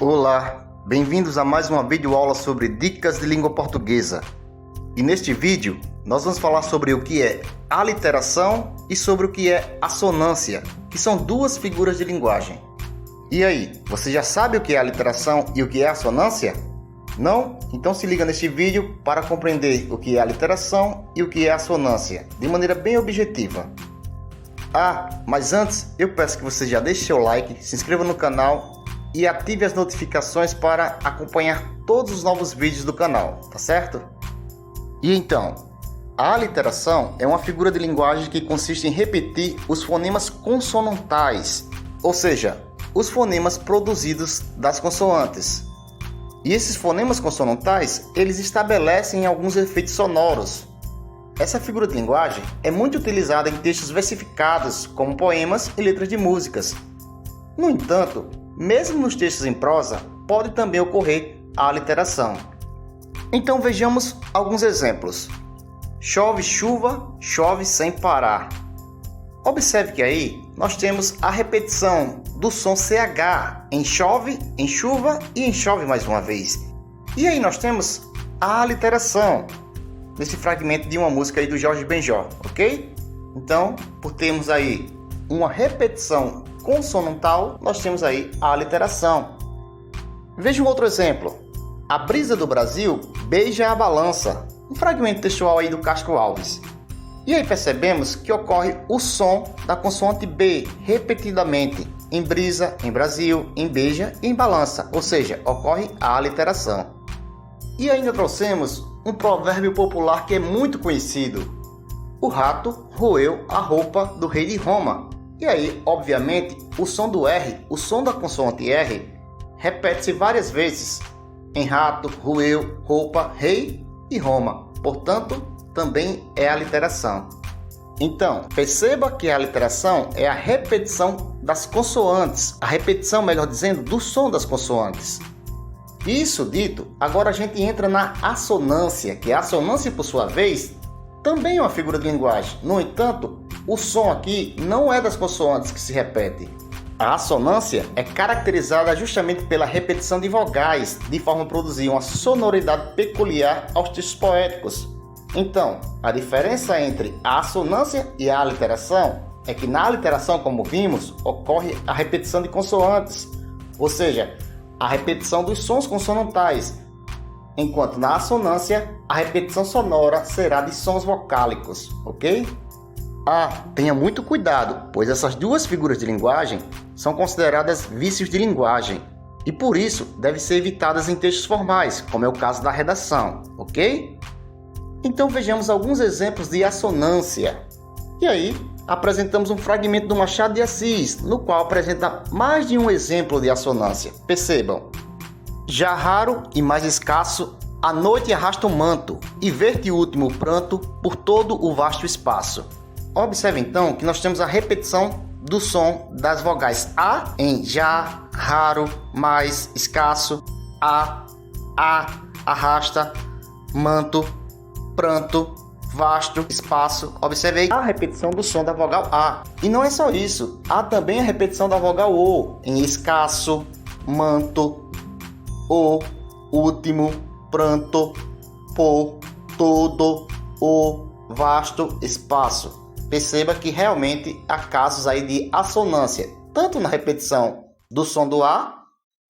Olá, bem-vindos a mais uma videoaula sobre dicas de língua portuguesa. E neste vídeo nós vamos falar sobre o que é aliteração e sobre o que é assonância, que são duas figuras de linguagem. E aí, você já sabe o que é aliteração e o que é assonância? Não? Então se liga neste vídeo para compreender o que é aliteração e o que é assonância, de maneira bem objetiva. Mas antes, eu peço que você já deixe seu like, se inscreva no canal e ative as notificações para acompanhar todos os novos vídeos do canal, tá certo? E então, a aliteração é uma figura de linguagem que consiste em repetir os fonemas consonantais, ou seja, os fonemas produzidos das consoantes. E esses fonemas consonantais, eles estabelecem alguns efeitos sonoros. Essa figura de linguagem é muito utilizada em textos versificados, como poemas e letras de músicas. No entanto, mesmo nos textos em prosa, pode também ocorrer a aliteração. Então vejamos alguns exemplos. Chove chuva, chove sem parar. Observe que aí nós temos a repetição do som CH em chove, em chuva e em chove mais uma vez. E aí nós temos a aliteração nesse fragmento de uma música aí do Jorge Benjor, ok? Então, por termos aí uma repetição consonantal, nós temos aí a aliteração. Veja um outro exemplo. A brisa do Brasil beija a balança. Um fragmento textual aí do Castro Alves. E aí percebemos que ocorre o som da consoante B repetidamente em brisa, em Brasil, em beija e em balança, ou seja, ocorre a aliteração. E ainda trouxemos um provérbio popular que é muito conhecido. O rato roeu a roupa do rei de Roma. E aí, obviamente, o som do R, o som da consoante R, repete-se várias vezes em rato, roeu, roupa, rei e Roma. Portanto, também é aliteração. Então, perceba que a aliteração é a repetição das consoantes, a repetição, melhor dizendo, do som das consoantes. Isso dito, agora a gente entra na assonância, que a assonância, por sua vez, também é uma figura de linguagem. No entanto, o som aqui não é das consoantes que se repete. A assonância é caracterizada justamente pela repetição de vogais, de forma a produzir uma sonoridade peculiar aos textos poéticos. Então, a diferença entre a assonância e a aliteração é que na aliteração, como vimos, ocorre a repetição de consoantes, ou seja, a repetição dos sons consonantais, enquanto na assonância a repetição sonora será de sons vocálicos, ok? Tenha muito cuidado, pois essas duas figuras de linguagem são consideradas vícios de linguagem e por isso devem ser evitadas em textos formais, como é o caso da redação, ok? Então vejamos alguns exemplos de assonância. E aí, apresentamos um fragmento do Machado de Assis, no qual apresenta mais de um exemplo de assonância. Percebam. Já raro e mais escasso, a noite arrasta o manto, e ver-te último pranto por todo o vasto espaço. Observe então que nós temos a repetição do som das vogais A em já, raro, mais, escasso, a, arrasta, manto, pranto, vasto, espaço. Observe aí a repetição do som da vogal A. E não é só isso, há também a repetição da vogal O em escasso, manto, o, último, pranto, por, todo, o, vasto, espaço. Perceba que realmente há casos aí de assonância, tanto na repetição do som do A,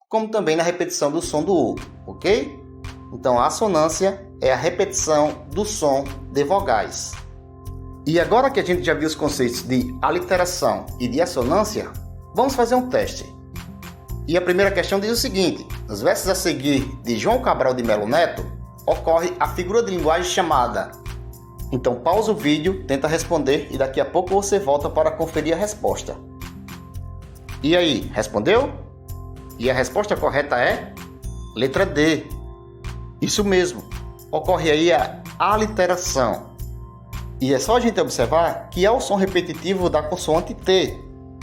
como também na repetição do som do U, ok? Então a assonância é a repetição do som de vogais. E agora que a gente já viu os conceitos de aliteração e de assonância, vamos fazer um teste. E a primeira questão diz o seguinte: nos versos a seguir de João Cabral de Melo Neto, ocorre a figura de linguagem chamada. Então pausa o vídeo, tenta responder e daqui a pouco você volta para conferir a resposta. E aí, respondeu? E a resposta correta é letra D. Isso mesmo, ocorre aí a aliteração. E é só a gente observar que é o som repetitivo da consoante T.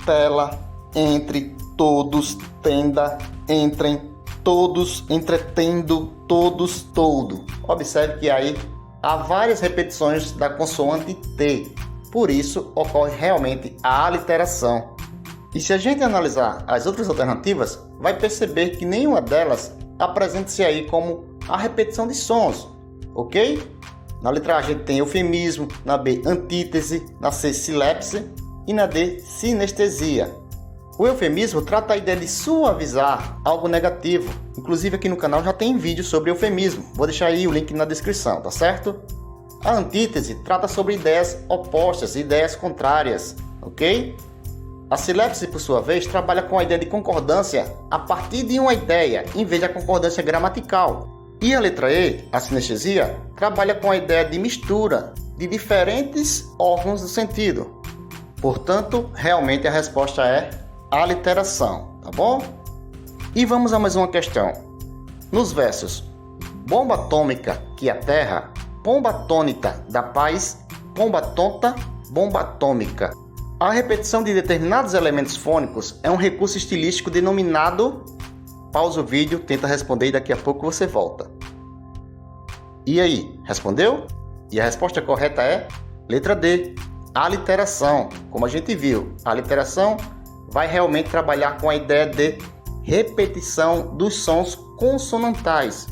Tela, entre, todos, tenda, entrem, todos, entretendo, todos, todo. Observe que aí há várias repetições da consoante T. Por isso ocorre realmente a aliteração. E se a gente analisar as outras alternativas, vai perceber que nenhuma delas apresenta-se aí como a repetição de sons, ok? Na letra A a gente tem eufemismo, na B antítese, na C silepse e na D sinestesia. O eufemismo trata a ideia de suavizar algo negativo. Inclusive aqui no canal já tem vídeo sobre eufemismo. Vou deixar aí o link na descrição, tá certo? A antítese trata sobre ideias opostas, ideias contrárias, ok? A silepse, por sua vez, trabalha com a ideia de concordância a partir de uma ideia, em vez da concordância gramatical. E a letra E, a sinestesia, trabalha com a ideia de mistura de diferentes órgãos do sentido. Portanto, realmente a resposta é aliteração, tá bom? E vamos a mais uma questão. Nos versos bomba atômica que aterra, pomba atônita da paz, pomba tonta, bomba atômica. A repetição de determinados elementos fônicos é um recurso estilístico denominado... Pausa o vídeo, tenta responder e daqui a pouco você volta. E aí, respondeu? E a resposta correta é letra D, aliteração. Como a gente viu, a aliteração vai realmente trabalhar com a ideia de repetição dos sons consonantais.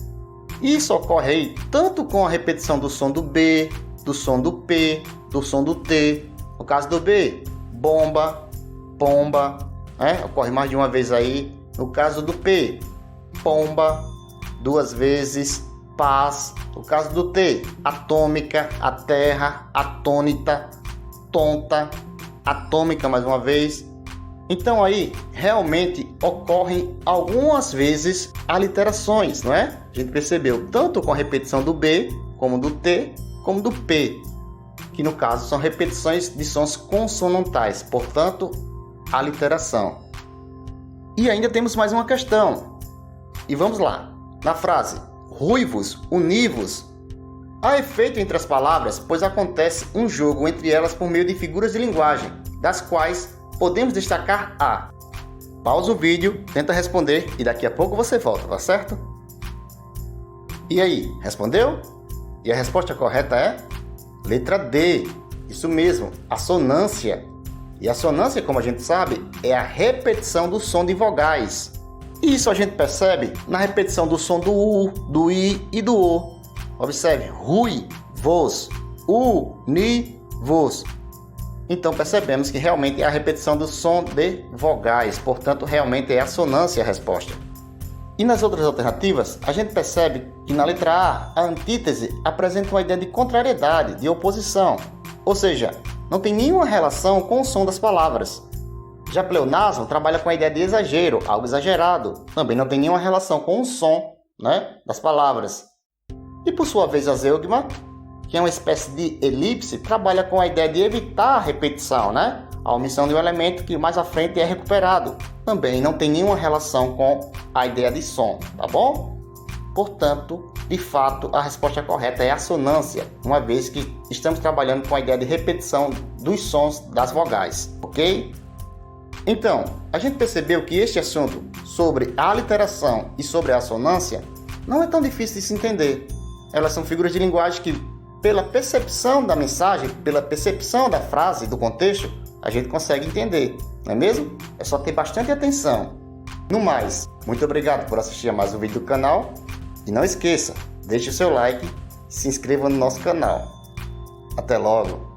Isso ocorre aí tanto com a repetição do som do B, do som do P, do som do T. No caso do B, bomba, pomba, ocorre mais de uma vez aí. No caso do P, pomba, duas vezes, paz. No caso do T, atômica, aterra, atônita, tonta, atômica mais uma vez. Então aí realmente ocorrem algumas vezes aliterações, não é? A gente percebeu tanto com a repetição do B, como do T, como do P, que no caso são repetições de sons consonantais, portanto, aliteração. E ainda temos mais uma questão. E vamos lá. Na frase ruivos, univos, há efeito entre as palavras, pois acontece um jogo entre elas por meio de figuras de linguagem, das quais podemos destacar a... Pausa o vídeo, tenta responder e daqui a pouco você volta, tá certo? E aí, respondeu? E a resposta correta é letra D. Isso mesmo, assonância. E a assonância, como a gente sabe, é a repetição do som de vogais. E isso a gente percebe na repetição do som do U, do I e do O. Observe, rui, vos, u, ni, vos. Então percebemos que realmente é a repetição do som de vogais, portanto realmente é assonância a resposta. E nas outras alternativas, a gente percebe que na letra A antítese apresenta uma ideia de contrariedade, de oposição, ou seja, não tem nenhuma relação com o som das palavras. Já pleonasmo trabalha com a ideia de exagero, algo exagerado, também não tem nenhuma relação com o som, das palavras. E por sua vez a zeugma, que é uma espécie de elipse, trabalha com a ideia de evitar a repetição, a omissão de um elemento que mais à frente é recuperado. Também não tem nenhuma relação com a ideia de som, tá bom? Portanto, de fato, a resposta correta é assonância, uma vez que estamos trabalhando com a ideia de repetição dos sons das vogais, ok? Então, a gente percebeu que este assunto sobre a aliteração e sobre a assonância não é tão difícil de se entender. Elas são figuras de linguagem que, pela percepção da mensagem, pela percepção da frase, do contexto, a gente consegue entender, não é mesmo? É só ter bastante atenção. No mais, muito obrigado por assistir a mais um vídeo do canal. E não esqueça, deixe o seu like e se inscreva no nosso canal. Até logo!